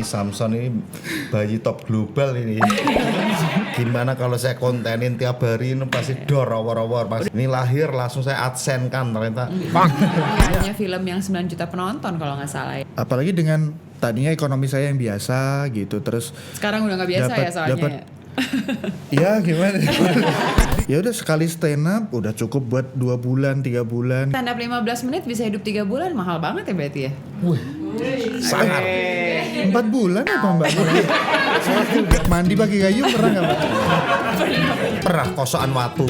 ini Samson ini bayi top global ini. Gimana kalau saya kontenin tiap hari ini pasti awar-awar. Pas ini lahir langsung saya adsense kan ternyata. Hanya film yang 9 juta penonton kalau nggak salah ya. Apalagi dengan tadinya ekonomi saya yang biasa gitu, terus Sekarang udah nggak biasa ya soalnya ya. Ya gimana? Ya udah sekali stand up udah cukup buat 2 bulan 3 bulan. Stand up 15 menit bisa hidup 3 bulan, mahal banget ya berarti ya. Sangat. 4 bulan apa Mbak? Mandi pakai gayung pernah nggak Mbak? Pernah kosokan watu.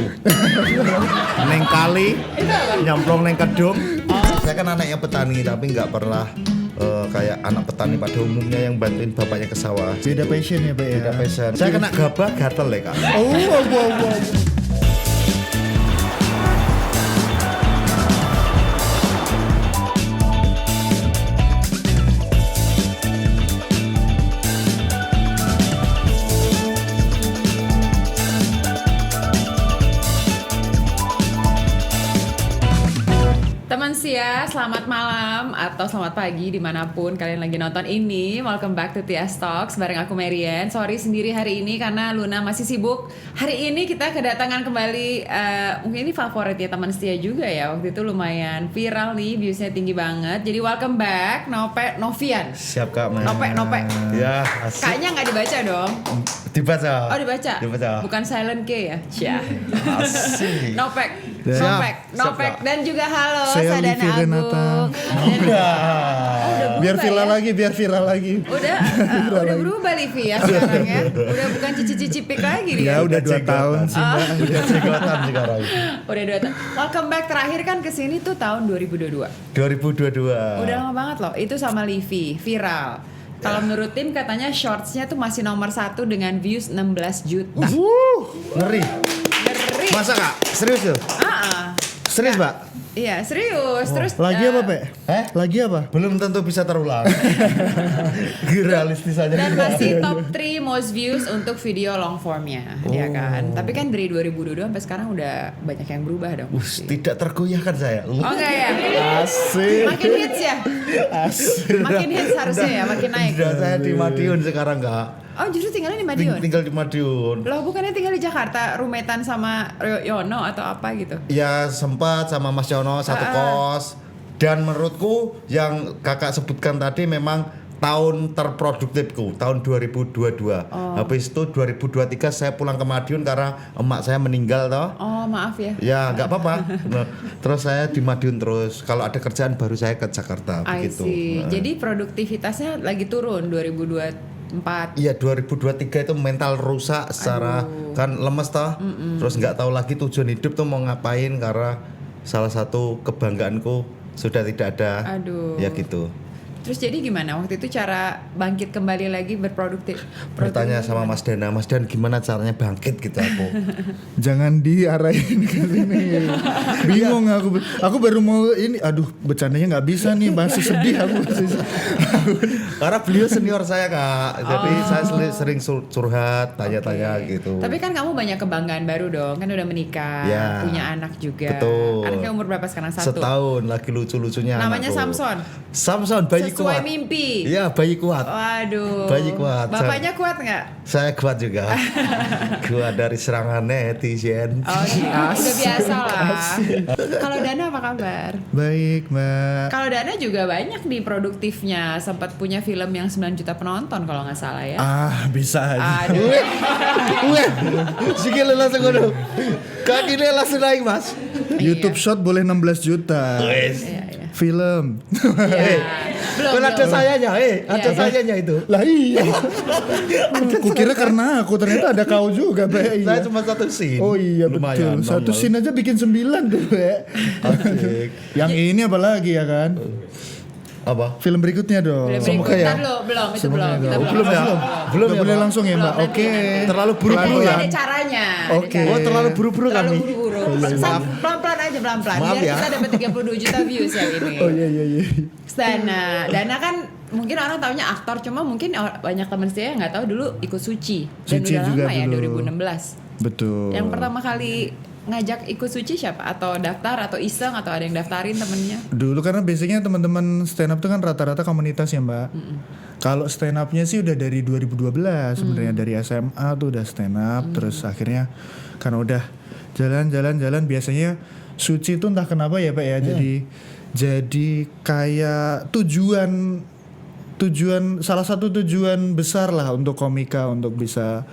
Neng kali nyamplong neng kedung. Saya kan anaknya petani tapi nggak pernah kayak anak petani pada umumnya yang bantuin bapaknya ke sawah. Beda passion ya Pak ya? Beda passion. Saya kena gabah gatel ya Kak. Wow. Teman Sia, selamat malam atau selamat pagi dimanapun kalian lagi nonton ini. Welcome back to TS Talks bareng aku Marian. Sorry sendiri hari ini karena Luna masih sibuk. Hari ini kita kedatangan kembali, mungkin ini favorit ya teman Sia juga ya. Waktu itu lumayan viral nih, viewsnya tinggi banget. Jadi welcome back Novian. Siap Kak. Nope. Ya, asik. Kayaknya nggak dibaca dong. Dibaca. Oh dibaca. Bukan silent K ya. Cia. Asik. Nopek. Siap. Dan juga halo Saya Sadana Livi Renata. Agung. Biar viral lagi. Udah berubah Livi ya sekarang ya. Udah bukan cici-cici pik lagi dia. Ya udah 2 tahun sih Mbak. Udah cegotan sekarang. Udah 2 tahun. Welcome back terakhir kan kesini tuh tahun 2022. 2022. Udah lama banget loh. Itu sama Livi viral. Kalau menurut tim katanya shortsnya tuh masih nomor 1 dengan views 16 juta. Ngeri. Masa Kak? Serius tuh? Serius Mbak? Iya serius. Terus Lagi apa Pak? Lagi apa? Belum tentu bisa terulang. Realistis aja. dan masih top 3 most views untuk video long formnya, ya kan. Tapi kan dari 2022 sampai sekarang udah banyak yang berubah dong. Tidak tergoyahkan saya. Oh enggak ya? Asik. Makin hits ya? Makin hits harusnya ya, makin naik. Udah saya di Madiun sekarang Kak. Oh justru tinggalnya di Madiun? Tinggal di Madiun. Loh bukannya tinggal di Jakarta, rumetan sama Yono atau apa gitu? Ya sempat sama Mas Yono satu kos. Dan menurutku yang kakak sebutkan tadi memang tahun terproduktifku, tahun 2022. Habis itu 2023 saya pulang ke Madiun karena emak saya meninggal toh. Oh maaf ya. Ya nggak apa-apa. Nah, terus saya di Madiun terus. Kalau ada kerjaan baru saya ke Jakarta begitu. Jadi produktivitasnya lagi turun 2024. Iya 2023 itu mental rusak secara kan lemes toh. Terus nggak tahu lagi tujuan hidup tuh mau ngapain karena salah satu kebanggaanku sudah tidak ada. Ya gitu. Terus jadi gimana waktu itu cara bangkit kembali lagi berproduktif? Bertanya sama Mas Dana, Mas Dan gimana caranya bangkit gitu aku. Jangan diarahin ke sini. Bingung aku baru mau ini. Aduh, bercandanya nggak bisa nih, masih sedih aku. Karena beliau senior saya Kak. Jadi saya sering curhat, tanya-tanya gitu. Tapi kan kamu banyak kebanggaan baru dong. Kan udah menikah, punya anak juga. Betul. Anaknya umur berapa sekarang? 1? Setahun, lagi lucu-lucunya Namanya anakku. Samson, bayi sesuai kuat. mimpi. Iya, bayi kuat. Waduh. Bayi kuat. Bapaknya kuat nggak? Saya kuat juga. Kuat dari serangan netizen. Oh iya, udah biasa lah. Kalau Dana apa kabar? Baik Mbak. Kalau Dana juga banyak nih produktifnya. Sempat punya film yang 9 juta penonton kalau nggak salah ya. Bisa aja. Aduh. Weh, sikile langsung ngono. Kakine langsung naik, Mas. YouTube Short boleh 16 juta. Iya. Film. Belum. Ada sayanya, ada sayanya itu. Lah iya. Kukira karena aku ternyata ada kau juga, Mbak. Saya cuma satu scene. Oh iya lumayan, betul. Satu scene aja bikin 9 tuh, Mbak. Yang ini apa lagi ya kan? Apa? Film berikutnya dong. Semoga ya. Belum. Kita Belum ya. Belum ya, boleh langsung ya, Mbak. Oke. Terlalu buru-buru ya. Ada caranya. Oke. Oh, terlalu buru-buru kami. Pelan-pelan aja pelan-pelan. Maaf Biar ya. kita dapat 32 juta views ya ini. Oh iya. Dana kan mungkin orang taunya aktor, cuma mungkin banyak teman saya yang nggak tahu dulu ikut Suci. Dan Suci udah juga lama ya, dulu. 2016. Betul. Yang pertama kali ngajak ikut Suci siapa? Atau daftar atau iseng atau ada yang daftarin temennya? Dulu karena basicnya teman-teman stand up itu kan rata-rata komunitas ya Mbak. Kalau stand up-nya sih udah dari 2012 sebenarnya, dari SMA tuh udah stand up. Terus akhirnya karena udah jalan biasanya Suci tuh entah kenapa ya Pak ya, jadi kayak tujuan salah satu tujuan besar lah untuk komika untuk bisa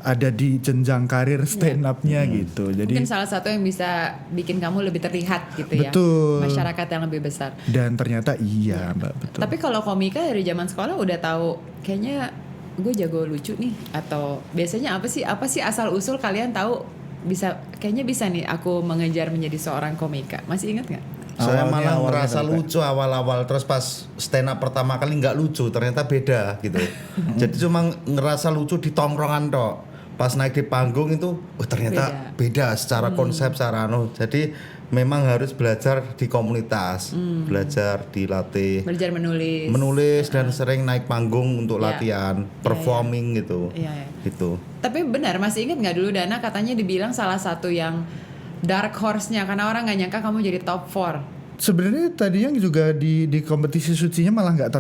ada di jenjang karir stand up-nya gitu. Jadi Mungkin salah satu yang bisa bikin kamu lebih terlihat gitu Betul. ya. Masyarakat yang lebih besar. dan ternyata iya Mbak, betul. Tapi kalau komika dari zaman sekolah udah tahu kayaknya gue jago lucu nih, atau biasanya apa sih asal usul kalian tahu kayaknya bisa nih aku mengejar menjadi seorang komika. Masih ingat nggak? Saya malah Awalnya ngerasa apa, Pak? lucu awal-awal, terus pas stand up pertama kali nggak lucu, ternyata beda gitu. Jadi cuma ngerasa lucu di tongkrongan tok. Pas naik di panggung itu, ternyata beda secara konsep, secara Jadi memang harus belajar di komunitas, belajar dilatih, Belajar menulis dan sering naik panggung untuk Iya. latihan, performing gitu. Iya, iya. Gitu. Tapi benar, masih ingat nggak dulu Dana katanya dibilang salah satu yang dark horse-nya karena orang nggak nyangka kamu jadi top 4. Sebenarnya tadinya juga di kompetisi Sucinya malah nggak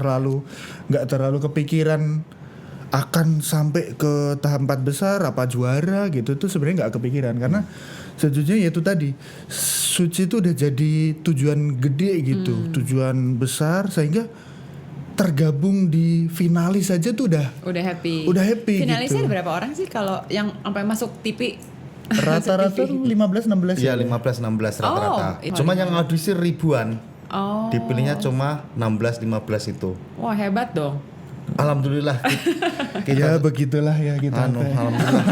terlalu kepikiran akan sampai ke tahap 4 besar apa juara gitu, tuh sebenarnya nggak kepikiran karena sejujurnya itu tadi Suci itu udah jadi tujuan gede gitu, tujuan besar sehingga tergabung di finalis aja tuh udah Udah happy. gitu. Finalisnya ada berapa orang sih kalau yang sampai masuk TV? Rata-rata 15-16 Iya, ya. 15-16 rata-rata. Oh, Cuma yang audisi ribuan. Oh. Dipilihnya cuma 16-15 itu. Wah, hebat dong. Alhamdulillah. Ya begitulah ya kita. Alhamdulillah.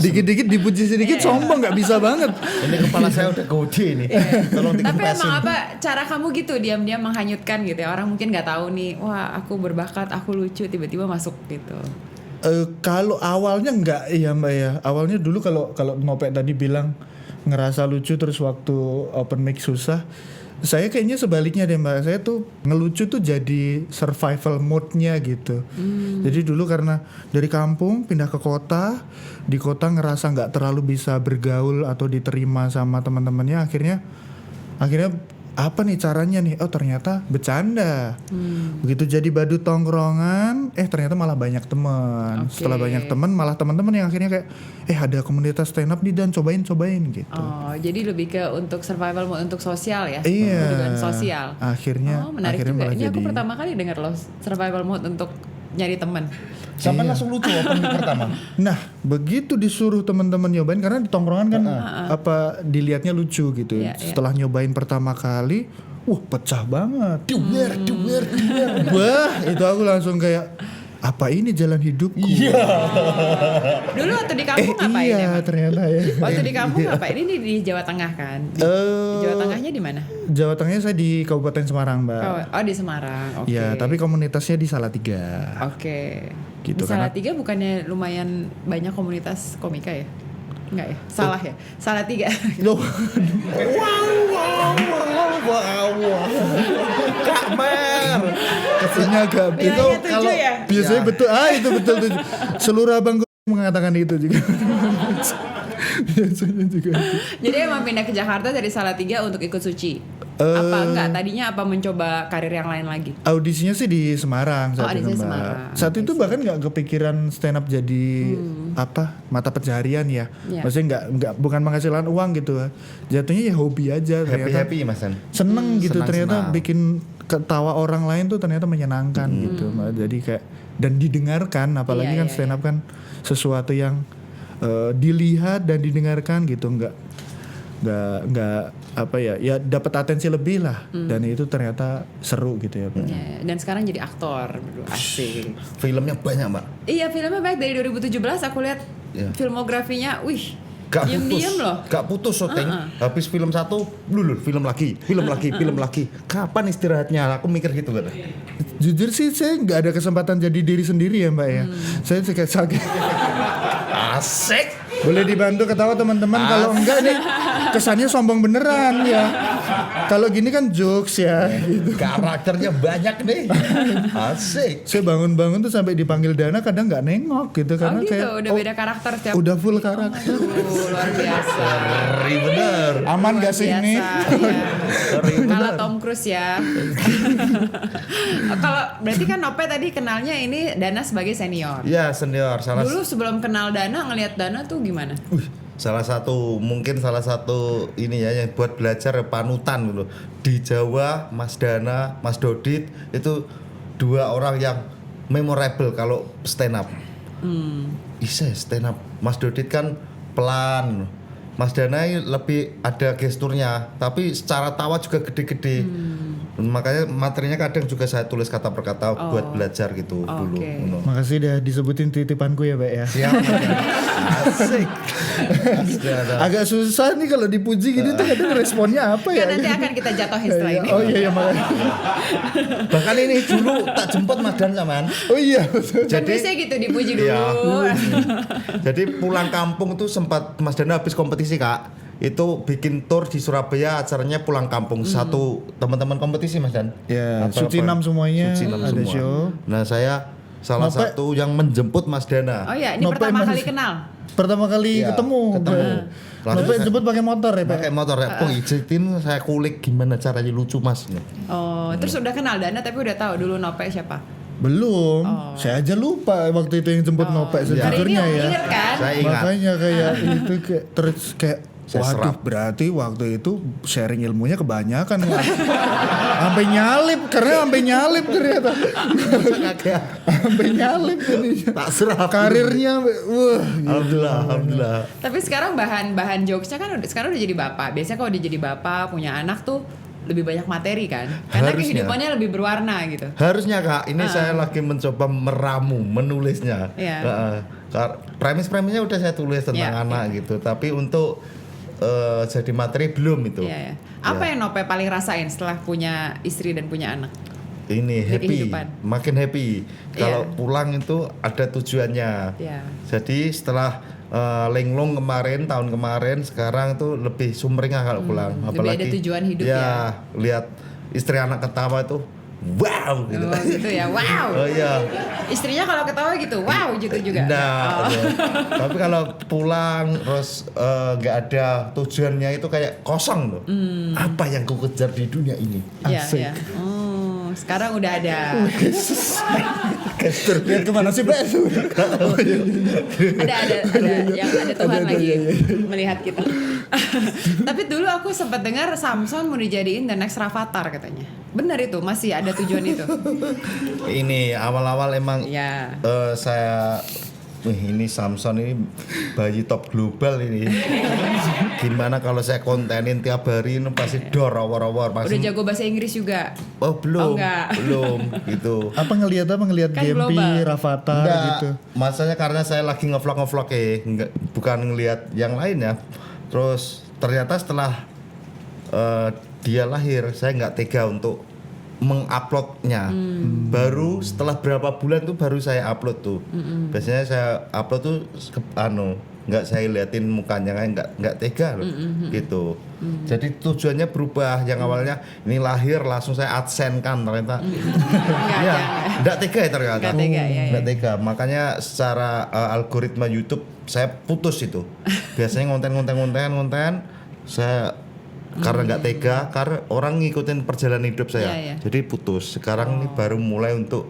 Dikit-dikit dipuji sedikit sombong nggak bisa banget. Ini kepala saya udah gede nih. Tolong Tapi dikempesin. emang apa cara kamu gitu diam-diam menghanyutkan gitu ya? Orang mungkin nggak tahu nih, wah aku berbakat, aku lucu, tiba-tiba masuk gitu. Kalau awalnya enggak ya Mbak ya. Awalnya dulu kalau Nopek tadi bilang ngerasa lucu terus waktu open mic susah. Saya kayaknya sebaliknya deh Mbak. Saya tuh ngelucu tuh jadi survival mode-nya gitu. Jadi dulu karena dari kampung pindah ke kota, di kota ngerasa nggak terlalu bisa bergaul atau diterima sama teman-temannya, akhirnya apa nih caranya nih? Oh ternyata bercanda. Begitu jadi badut tongkrongan, ternyata malah banyak teman. Oke. Setelah banyak teman, malah teman-teman yang akhirnya kayak, ada komunitas stand up nih dan cobain gitu. Oh, jadi lebih ke untuk survival mode, untuk sosial ya? Iya. Hubungan sosial. Akhirnya, Menarik akhirnya juga. malah Ini jadi. aku pertama kali dengar loh survival mode untuk nyari teman. Sampai langsung lucu open mic pertama. Nah, begitu disuruh teman-teman nyobain karena di tongkrongan kan apa dilihatnya lucu gitu. Iya, Setelah nyobain pertama kali, pecah banget. Duer. Wah, itu aku langsung kayak apa ini jalan hidupku? Dulu waktu di kampung ngapain Iya, emang? ternyata ya. Waktu di kampung ngapain? Ini di Jawa Tengah kan? Di Jawa Tengahnya di mana? Jawa Tengahnya saya di Kabupaten Semarang, Mbak. Oh, di Semarang. Oke. Ya, tapi komunitasnya di Salatiga. Oke. Gitu, Di Salatiga bukannya lumayan banyak komunitas komika ya? Enggak ya? Salah ya? Salatiga. Loh, Wow. Kak Mer. kesannya agak Bilangnya 7 ya? biasanya betul. Itu betul tuh. Seluruh abangku mengatakan itu juga. Biasanya juga. Jadi emang pindah ke Jakarta dari Salatiga untuk ikut Suci? Apa enggak? Tadinya apa mencoba karir yang lain lagi? Audisinya sih di Semarang saat itu, audisinya Mbak. Semarang. Saat itu bahkan nggak kepikiran stand up jadi mata pencaharian ya. Iya. Maksudnya nggak bukan penghasilan uang gitu. Jatuhnya ya hobi aja. Ternyata Happy Mas San. seneng gitu, ternyata senang. bikin ketawa orang lain tuh ternyata menyenangkan gitu, Mbak. Jadi kayak dan didengarkan, apalagi Iya, kan iya, stand up kan sesuatu yang dilihat dan didengarkan gitu, nggak apa ya dapat atensi lebih lah, dan itu ternyata seru gitu ya Pak. Ya, dan sekarang jadi aktor. Berdua. Asik. Filmnya banyak, Mbak. Iya, filmnya baik dari 2017 aku lihat Iya. filmografinya. Wih, Gak putus. diem loh. Gak putus syuting. Habis film satu, lulur film lagi. Kapan istirahatnya? Aku mikir gitu kan. Jujur sih saya nggak ada kesempatan jadi diri sendiri ya Mbak ya. Saya kayak sakit. Asik. Boleh dibantu ketawa teman-teman, kalau enggak nih kesannya sombong beneran ya. Kalau gini kan jokes ya. Gitu. Karakternya banyak nih. Asik. Saya bangun-bangun tuh sampai dipanggil Dana kadang nggak nengok gitu karena gitu, kayak udah beda karakter setiap. udah full karakter. Luar biasa. Ngeri bener. Aman gak sih Luar ini? biasa, iya. Kalah Tom Cruise ya. Kalau berarti kan Nope tadi kenalnya ini Dana sebagai senior. Ya senior. Dulu sebelum kenal Dana ngelihat Dana tuh gimana? Salah satu ini ya yang buat belajar panutan gitu. Di Jawa Mas Dana, Mas Dodit itu dua orang yang memorable kalau stand up. Bisa stand up. Mas Dodit kan pelan. Mas Dana lebih ada gesturnya, tapi secara tawa juga gede-gede. Makanya materinya kadang juga saya tulis kata per kata buat belajar gitu dulu. Okay. Makasih udah disebutin titipanku ya, Pak ya. Siap. Asik. Agak susah nih kalau dipuji gitu tuh kadang responnya apa ya? Kan nanti akan kita jatuhin setelah ini. Oh iya makanya. Bahkan ini dulu tak jemput Mas Dan samaan. Oh iya. Kan biasanya gitu dipuji dulu. Iya. Jadi pulang kampung tuh sempat Mas Dana habis kompetisi Kak. Itu bikin tour di Surabaya, acaranya pulang kampung. Satu teman-teman kompetisi Mas Dan. Ya, Apa-apa. Suci 6 semuanya Suci 6 ada semua. show. Nah saya salah Nope. satu yang menjemput Mas Dana. Oh iya, ini Nope pertama emang- kali kenal. Pertama kali Iya, ketemu. Langsung Nope saya- jemput pakai motor ya, Pak. Pakai motor ya, ijitin saya kulik gimana caranya lucu Mas. Oh, terus udah kenal Dana tapi udah tahu dulu Nope siapa? Belum. Saya aja lupa waktu itu yang jemput Nope Hari ini sejujurnya ya. inget kan? Saya ingat. Makanya kayak itu kayak terus kayak Saya waduh serap. berarti waktu itu sharing ilmunya kebanyakan ya. Sampai nyalip karena sampai nyalip ternyata. Sampai nyalip jadinya. Tak serap. Karirnya wah. Alhamdulillah. Tapi sekarang bahan jokesnya kan sekarang udah jadi bapak. Biasanya kalau udah jadi bapak punya anak tuh lebih banyak materi kan? Karena Harusnya. kehidupannya lebih berwarna gitu. Harusnya Kak, ini saya lagi mencoba meramu, menulisnya. Iya. Premis-premisnya udah saya tulis tentang Iya, anak gitu, tapi untuk jadi materi belum itu. Iya, ya. Apa yang Nope paling rasain setelah punya istri dan punya anak? Ini Di happy, kehidupan. makin happy. Kalau Iya. pulang itu ada tujuannya. Iya. Jadi setelah linglung kemarin, tahun kemarin, sekarang tuh lebih sumringah kalau pulang. lebih ada tujuan hidup ya. Lihat istri anak ketawa itu, wow gitu. Oh, gitu ya. Wow. Oh iya. Istrinya kalau ketawa gitu, wow gitu juga. Nah, Oh. iya. Tapi kalau pulang terus nggak ada tujuannya itu kayak kosong loh. Apa yang ku kejar di dunia ini? Iya, Asik. iya. Oh, sekarang udah ada. Lihat kemana sih, Pak? ada yang ada Tuhan lagi melihat kita. Tapi dulu aku sempat dengar Samson mau dijadiin the next Rafathar katanya. Benar itu, masih ada tujuan itu. Ini awal-awal emang Ya. saya ini Samson ini bayi top global ini. Gimana kalau saya kontenin tiap hari ini pasti dor awar-awar Udah pasti. jago bahasa Inggris juga. Oh belum, Oh, enggak. belum gitu. Apa ngelihat Kan Gempi, global. Rafathar Enggak, gitu. masanya karena saya lagi ngevlog enggak, bukan ngelihat yang lain ya. Terus ternyata setelah dia lahir, saya nggak tega untuk menguploadnya. Baru setelah berapa bulan tuh baru saya upload tuh. Biasanya saya upload tuh nggak saya liatin mukanya, nggak tega loh gitu. Jadi tujuannya berubah. Yang awalnya ini lahir langsung saya adsense kan ternyata. Enggak, Ya, jangan. nggak tega ya ternyata. Nggak tega, ya, ya. Nggak tega. Makanya secara algoritma YouTube saya putus itu. Biasanya ngonten saya karena nggak tega, karena orang ngikutin perjalanan hidup saya. Iya, iya. Jadi putus. Sekarang ini baru mulai untuk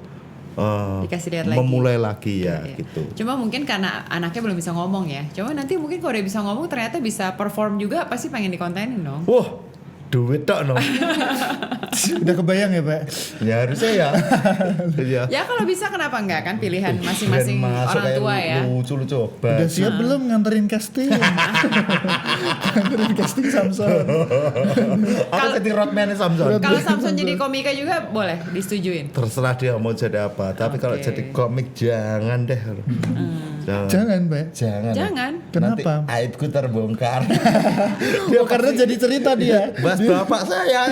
Dikasih lihat lagi. memulai lagi ya Iya. gitu. Cuma mungkin karena anaknya belum bisa ngomong ya. Cuma nanti mungkin kalau udah bisa ngomong ternyata bisa perform juga, pasti pengen dikontenin dong. Wah, duit tok no. Udah kebayang ya, Pak? Ya harusnya ya. Iya. Ya kalau bisa kenapa enggak kan pilihan masing-masing Dan masuk orang kayak tua ya. Lucu-lucu. Udah siap belum nganterin casting? Nganterin casting Samson. Aku jadi roadman Samson. Kalau Samson jadi komika juga boleh disetujuin. Terserah dia mau jadi apa. Tapi kalau Oke. jadi komik jangan deh. Jangan, Pak. Jangan. Jangan. Kenapa? Nanti aibku terbongkar. Oh, karena jadi cerita dia. Bas bapak saya.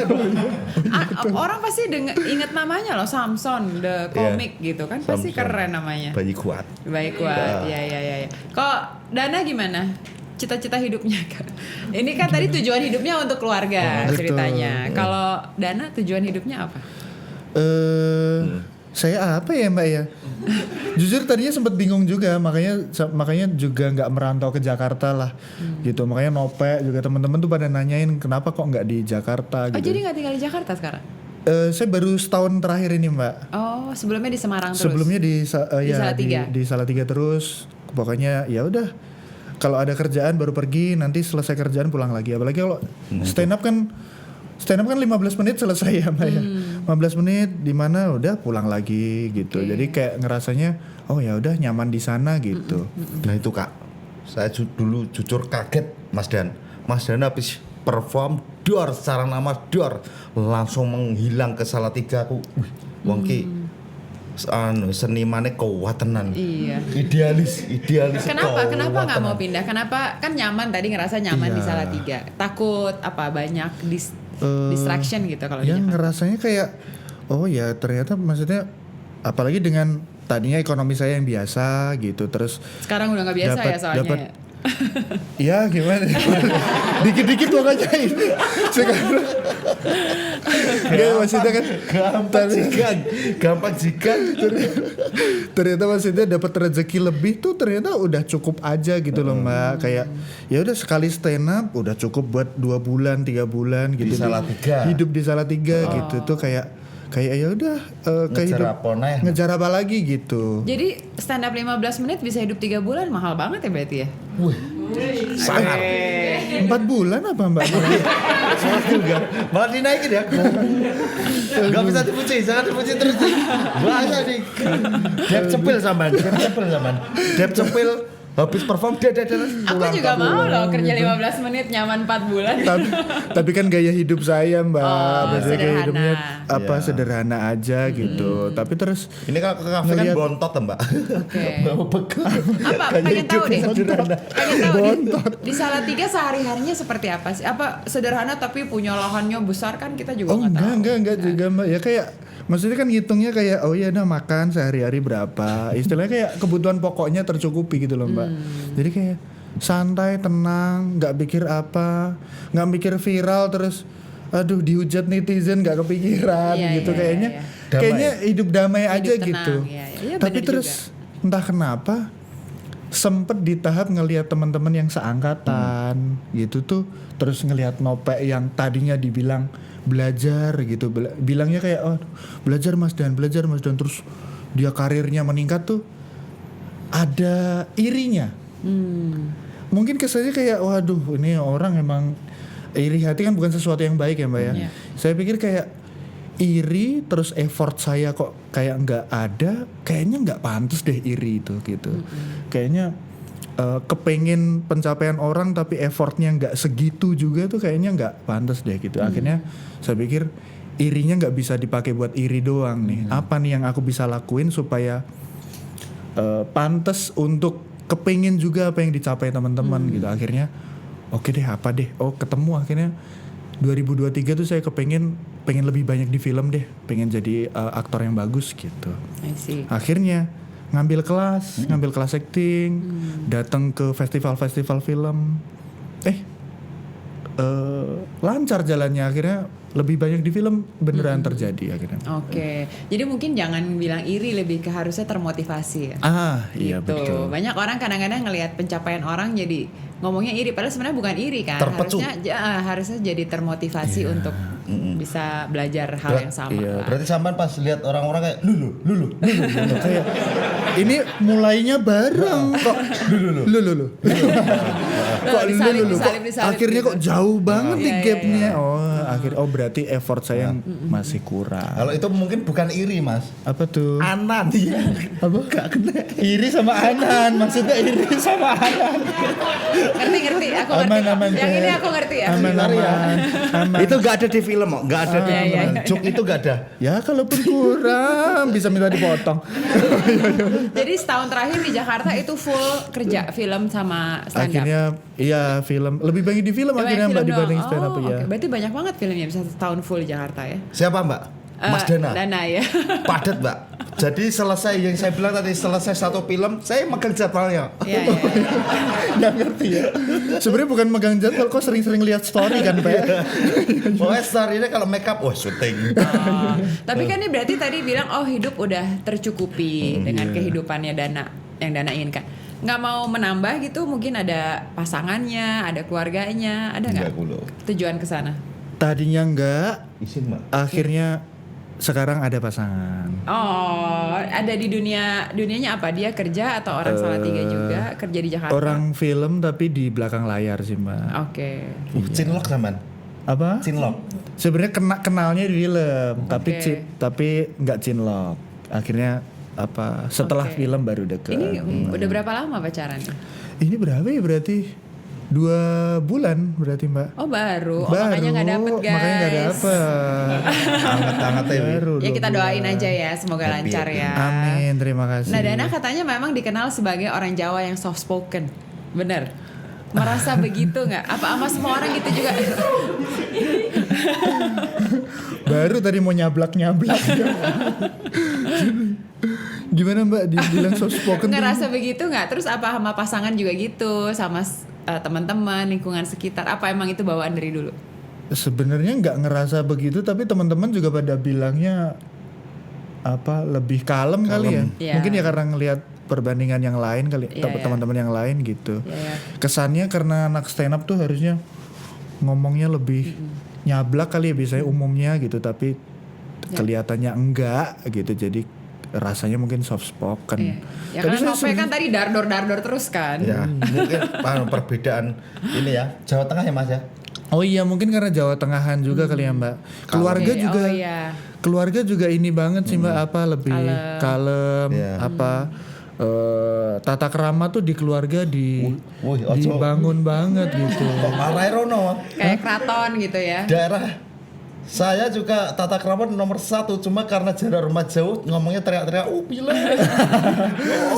Orang pasti inget namanya loh, Samson the comic gitu kan, pasti Samson. keren namanya. Bayi kuat. Baik kuat, ya. Kok Dana gimana? cita-cita hidupnya kan. Ini kan tadi tujuan hidupnya untuk keluarga Betul. ceritanya. Kalau Dana tujuan hidupnya apa? Saya apa ya Mbak ya? Jujur tadinya sempat bingung juga, makanya juga nggak merantau ke Jakarta lah, gitu. Makanya Nope juga teman-teman tuh pada nanyain kenapa kok nggak di Jakarta Oh gitu. jadi nggak tinggal di Jakarta sekarang? Saya baru setahun terakhir ini Mbak. Oh sebelumnya di Semarang terus? Sebelumnya di Salatiga? di Salatiga terus. Pokoknya ya udah. Kalau ada kerjaan baru pergi, nanti selesai kerjaan pulang lagi. Apalagi kalau stand up kan 15 menit selesai ya Mbak ya. 15 menit di mana udah pulang lagi gitu. Oke. Jadi kayak ngerasanya oh ya udah nyaman di sana gitu. Nah itu Kak, saya dulu jujur kaget Mas Dan. Mas Dan habis perform dor secara nama dor langsung menghilang ke Salatiga aku. Wongki senimannya kuat tenan. Iya. Idealis. Kenapa kuat nggak mau tenan. pindah? Kenapa kan nyaman tadi ngerasa nyaman di Iya. Salatiga? Takut apa banyak distraction gitu kalau di Ya Jakarta? ngerasanya kayak oh ya ternyata maksudnya apalagi dengan tadinya ekonomi saya yang biasa gitu terus Sekarang udah nggak biasa ya soalnya. dapat Ya? ya gimana dikit-dikit makanya sekarang nggak maksudnya kan gampang jikan. ternyata maksudnya dapat rezeki lebih tuh ternyata udah cukup aja gitu loh Mbak kayak ya udah sekali stand up udah cukup buat 2 bulan 3 bulan gitu Di Salatiga. hidup di Salatiga gitu tuh kayak ya udah kayak Ngejar hidup apa nih? ngejar apa lagi gitu. Jadi stand up 15 menit bisa hidup 3 bulan mahal banget ya berarti ya? Sangat. 4 bulan apa Mbak? Sangat juga. Malah dinaikin ya. Gak bisa dipuji, jangan dipuji terus. Bahasa nih. Dep cepil sampean. Dep cepil habis perform dia Aku juga mau loh kerja 15 menit nyaman 4 bulan. tapi kan gaya hidup saya Mbak, maksudnya gaya sederhana. hidupnya apa Iya. sederhana aja gitu. Tapi terus Ini kalau ke kafe kan Ngeliat- bontot Mbak. Oke. Bawa bekal. Apa? Gaya Pengen tahu deh. hidupnya sederhana. Pengen tahu di Salatiga sehari-harinya seperti apa sih? Apa sederhana tapi punya lahannya besar kan kita juga oh nggak tahu. enggak juga Mbak. Ya kayak maksudnya kan ngitungnya kayak oh ya udah makan sehari-hari berapa. Istilahnya kayak kebutuhan pokoknya tercukupi gitu loh Mbak. Jadi kayak santai, tenang, nggak pikir apa, nggak mikir viral terus aduh dihujat netizen nggak kepikiran Iya, gitu iya, kayaknya iya. kayaknya hidup damai Hidup aja tenang, gitu. iya, iya. Iya, Tapi bener terus entah kenapa sempet di tahap ngelihat teman-teman yang seangkatan gitu tuh terus ngelihat Nope yang tadinya dibilang belajar gitu bilangnya kayak oh belajar Mas Dan terus dia karirnya meningkat tuh ada irinya. Mungkin kesannya kayak waduh ini orang emang iri hati kan bukan sesuatu yang baik ya Mbak ya. Iya. Saya pikir kayak iri terus effort saya kok kayak nggak ada, kayaknya nggak pantas deh iri itu gitu. Kayaknya kepengen pencapaian orang tapi effortnya nggak segitu juga tuh kayaknya nggak pantas deh gitu. Akhirnya saya pikir irinya nggak bisa dipakai buat iri doang nih. Apa nih yang aku bisa lakuin supaya pantas untuk kepengen juga apa yang dicapai teman-teman gitu. Akhirnya oke deh apa deh. Oh ketemu akhirnya 2023 tuh saya pengen lebih banyak di film deh. Pengen jadi aktor yang bagus gitu. I see. Akhirnya ngambil kelas acting, datang ke festival-festival film. Lancar jalannya akhirnya lebih banyak di film beneran terjadi akhirnya. Oke. Jadi mungkin jangan bilang iri, lebih ke harusnya termotivasi ya. Iya Gitu. betul. Banyak orang kadang-kadang ngelihat pencapaian orang jadi ngomongnya iri, padahal sebenarnya bukan iri kan. Terpecu. Harusnya jadi termotivasi untuk bisa belajar hal yang sama. iya. lah. Berarti sampean pas lihat orang-orang kayak lulu. Kayak ini mulainya bareng kok lu. Kok Disalib, lu kok disalib akhirnya gitu. kok jauh banget nih Iya, gapnya. Oh berarti effort saya yang masih kurang. Kalau itu mungkin bukan iri Mas. Apa tuh? Anan. Apa? Gak kena. Iri sama Anan, maksudnya iri sama Anan. Ngerti, aku ngerti. Aman, Yang Teh. ini aku ngerti ya. Aman. Itu gak ada di film kok, gak ada di Iya, film. iya. Joke itu gak ada. Ya kalaupun kurang bisa minta dipotong. Jadi setahun terakhir di Jakarta itu full kerja film sama stand up. Akhirnya iya film lebih banyak di film akhirnya Mbak dibanding stand up ya. Oke. Berarti banyak banget filmnya bisa setahun full di Jakarta ya. Siapa Mbak? Mas Dana. Dana ya. Padat Mbak. Jadi selesai yang saya bilang tadi, selesai satu film, saya megang jadwalnya. Iya, iya. Nggak ngerti ya. Sebenarnya bukan megang jadwal, kok sering-sering lihat story kan, Pak? Pokoknya story ini kalau make up, wah syuting. Oh, tapi kan ini berarti tadi bilang hidup udah tercukupi dengan kehidupannya Dana yang Dana inginkan. Nggak mau menambah gitu, mungkin ada pasangannya, ada keluarganya, ada nggak tujuan ke sana? Tadinya enggak, Isin Mbak. akhirnya sekarang ada pasangan. Oh, ada di dunianya apa? Dia kerja atau orang Salatiga juga? Kerja di Jakarta? Orang film tapi di belakang layar sih, Mbak. Oke. Cinlok zaman. Apa? Cinlok. Sebenarnya kenalnya di film, Oke. tapi nggak cinlok. Akhirnya setelah Oke. film baru deket. Ini udah berapa lama pacarannya? Ini berapa ya berarti? 2 bulan berarti, Mbak. Oh baru, Baru, makanya nggak dapet guys. Makanya nggak dapet. Hangat-hangat ya. Baru Ya 2 kita bulan. doain aja ya, semoga lancar ya. Amin, terima kasih. Nah Dana katanya memang dikenal sebagai orang Jawa yang soft spoken, bener? Merasa begitu nggak? Apa sama semua orang gitu juga? Baru tadi mau nyablak-nyablak. Gimana Mbak dibilang soft spoken? tuh? Ngerasa begitu nggak? Terus apa sama pasangan juga gitu, sama teman-teman, lingkungan sekitar? Apa emang itu bawaan dari dulu? Sebenarnya nggak ngerasa begitu, tapi teman-teman juga pada bilangnya lebih kalem kali ya. Iya. Mungkin ya karena ngelihat perbandingan yang lain kali, Iya, iya. teman-teman yang lain gitu. Iya, iya. Kesannya karena anak stand up tuh harusnya ngomongnya lebih nyablak kali ya biasanya umumnya gitu, tapi kelihatannya enggak gitu. Jadi rasanya mungkin soft spoken. Iya. Ya Tapi kan saya Nope kan tadi dardor terus kan? Ya, mungkin perbedaan ini ya. Jawa Tengah ya Mas ya. Oh iya, mungkin karena Jawa Tengahan juga kali ya Mbak. Keluarga Oke, juga. oh iya. Keluarga juga ini banget sih Mbak, lebih kalem, Iya. tata krama tuh di keluarga Wih, ojo. dibangun banget gitu. Kok marai Rono? Kayak keraton gitu ya? Daerah saya juga tata krama nomor 1, cuma karena jarak rumah jauh ngomongnya teriak-teriak pilih.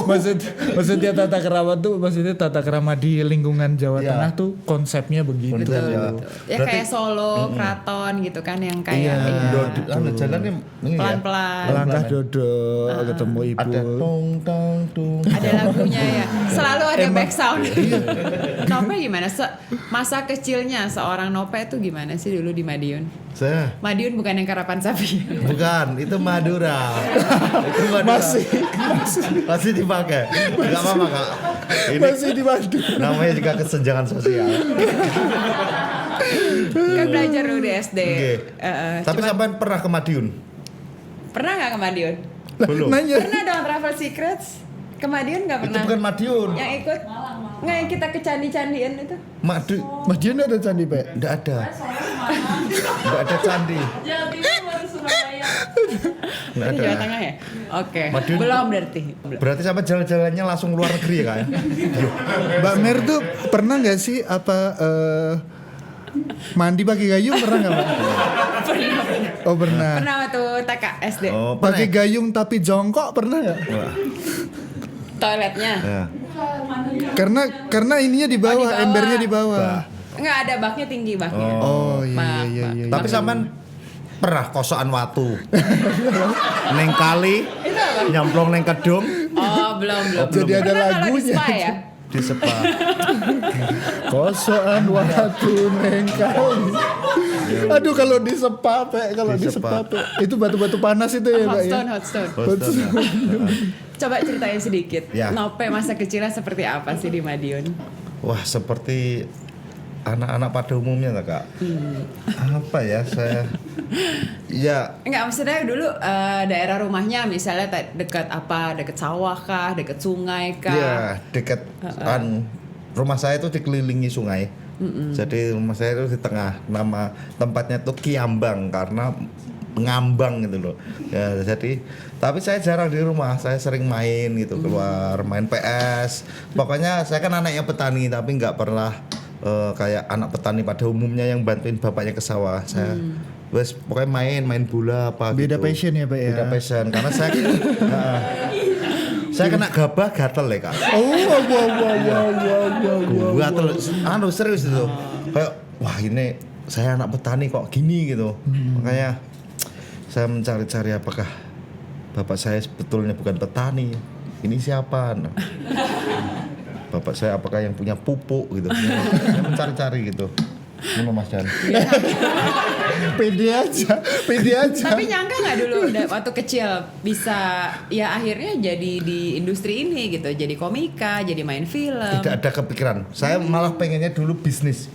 Maksudnya tata krama tuh maksudnya tata krama di lingkungan Jawa Iya. Tengah tuh konsepnya begitu. Konsep, ya. Ya Berarti- kayak Solo, keraton gitu kan yang kayak Iya. Jalannya ini ya. pelan-pelan. Langkah dodo ketemu ibu. Ada tong tong tung. Ada lagunya ya. Selalu ada back sound. Iya. Nope gimana? Masa kecilnya seorang Nope itu gimana sih dulu di Madiun? Saya Madiun bukan yang Karapan Sapi. bukan, itu Madura. Itu Madura. Masih dipakai. Enggak apa-apa, Kak. Ini Masih di Bandung. namanya juga kesenjangan sosial. Kan belajar dulu di SD. Oke. Tapi sampai pernah ke Madiun? Pernah nggak ke Madiun? Belum. Nanya. Pernah dong Travel Secrets. Ke Madiun nggak Itu pernah? bukan Madiun. Yang ikut? Nggak yang kita ke candi-candian itu? Madiun ada candi Pak? Enggak ada. Enggak ada candi. Enggak Itu ada. Jawa Tengah ya? Oke. Madiun Belum berarti. Berarti sampai jalan-jalannya langsung luar negeri ya, Kak ya? Mbak Mer tuh pernah nggak sih mandi pakai gayung pernah nggak Mbak? Oh pernah. Pernah waktu TK SD. Oh, Pakai gayung tapi jongkok pernah nggak? Wah. Toiletnya. Ya. Karena ininya di bawah, Oh, di bawah. embernya di bawah. Nggak ada baknya tinggi baknya. Oh iya Bak, iya bak. iya. Tapi sampean pernah kosokan watu. Neng kali Itu apa? nyemplung neng kedung Oh belum. Jadi ada Pernah kalau di lagunya. spa ya? di sepa. Kosokan watu neng kali. Aduh kalau di sepa Pak, kalau Di di sepa. sepa Pak. Itu batu-batu panas itu ya Pak ya. Hot stone. Boston, ya. Coba ceritain sedikit. Ya. Nope masa kecilnya seperti apa sih di Madiun? Wah, seperti anak-anak pada umumnya lah, Kak. Apa ya saya? Ya, Enggak, maksudnya dulu daerah rumahnya misalnya dekat apa? Dekat sawah kah? Dekat sungai kah? ya dekat rumah saya itu dikelilingi sungai. Jadi rumah saya itu di tengah. Nama tempatnya tuh Kiambang karena ngambang gitu loh. Ya, jadi tapi saya jarang di rumah. Saya sering main gitu, keluar main PS. Pokoknya saya kan anaknya petani tapi nggak pernah kayak anak petani pada umumnya yang bantuin bapaknya ke sawah. Saya wes pokoknya main bola apa Beda gitu. passion ya Pak ya. Beda passion karena saya saya kena gabah gatel ya, Kak. Wow. Gatel serius itu. Kayak wah ini saya anak petani kok gini gitu. Makanya saya mencari-cari apakah bapak saya sebetulnya bukan petani. Ini siapa? Nah, bapak saya apakah yang punya pupuk gitu? Saya mencari-cari gitu. Ini Mas Jan. Pede aja. Tapi nyangka nggak dulu waktu kecil bisa ya akhirnya jadi di industri ini gitu, jadi komika, jadi main film. Tidak ada kepikiran. Saya malah pengennya dulu bisnis.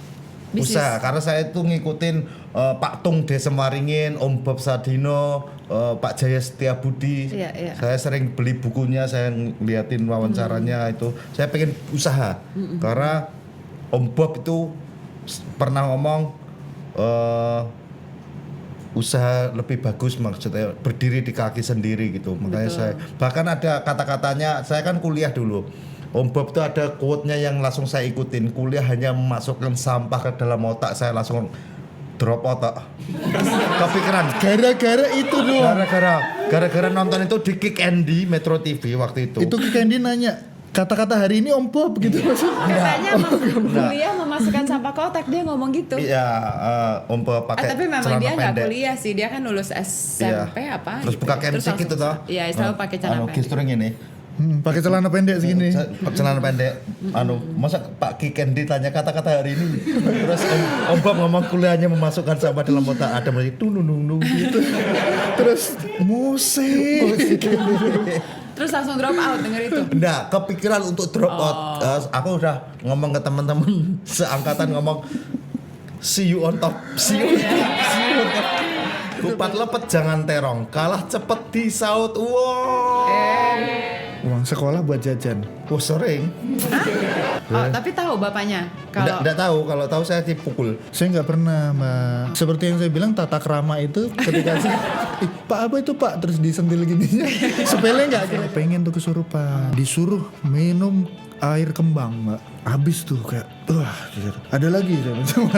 Usaha, karena saya itu ngikutin Pak Tung Desem Waringin, Om Bob Sadino, Pak Jaya Setiabudi. Iya. Saya sering beli bukunya, saya ngeliatin wawancaranya itu. Saya pengen usaha, karena Om Bob itu pernah ngomong usaha lebih bagus, maksudnya berdiri di kaki sendiri gitu. Makanya saya bahkan ada kata-katanya, saya kan kuliah dulu. Om Bob itu ada quote-nya yang langsung saya ikutin. Kuliah hanya memasukkan sampah ke dalam otak, saya langsung drop otak. Kepikiran. Gara-gara itu doang. Gara-gara nonton itu di Kick Andy Metro TV waktu itu. Itu Candy nanya, kata-kata hari ini Om Bob gitu maksudnya. Katanya kuliah memasukkan sampah ke otak, dia ngomong gitu. Iya, Om Bob pakai tapi memang celana dia nggak pendek. kuliah sih, dia kan lulus SMP apa. Terus buka Terus kemsik gitu toh. Iya, selalu pakai celana pendek. Gistring ini. Pakai celana pendek segini. Celana pendek. Masa Pak Ki Kendi tanya kata-kata hari ini. Terus Om Bob ngomong kuliahnya memasukkan sampah dalam otak. Ada musik tunung gitu. Terus musik. Terus langsung drop out denger itu. Enggak, kepikiran untuk drop out. Aku udah ngomong ke teman-teman seangkatan, ngomong see you on top. See you on top. Kupat lepet jangan terong, kalah cepet disaut. Uang sekolah buat jajan. Oh sering. Tapi tahu bapaknya kalau Nggak tahu, kalau tahu saya dipukul. Saya nggak pernah, Mbak. Seperti yang saya bilang, tata krama itu ketika saya, Pak apa itu Pak? Terus disentil gininya. Sepele nggak? Kira pengen tuh kesurupan. Disuruh minum air kembang, Mbak. Habis tuh kayak, wah. Ada lagi saya macam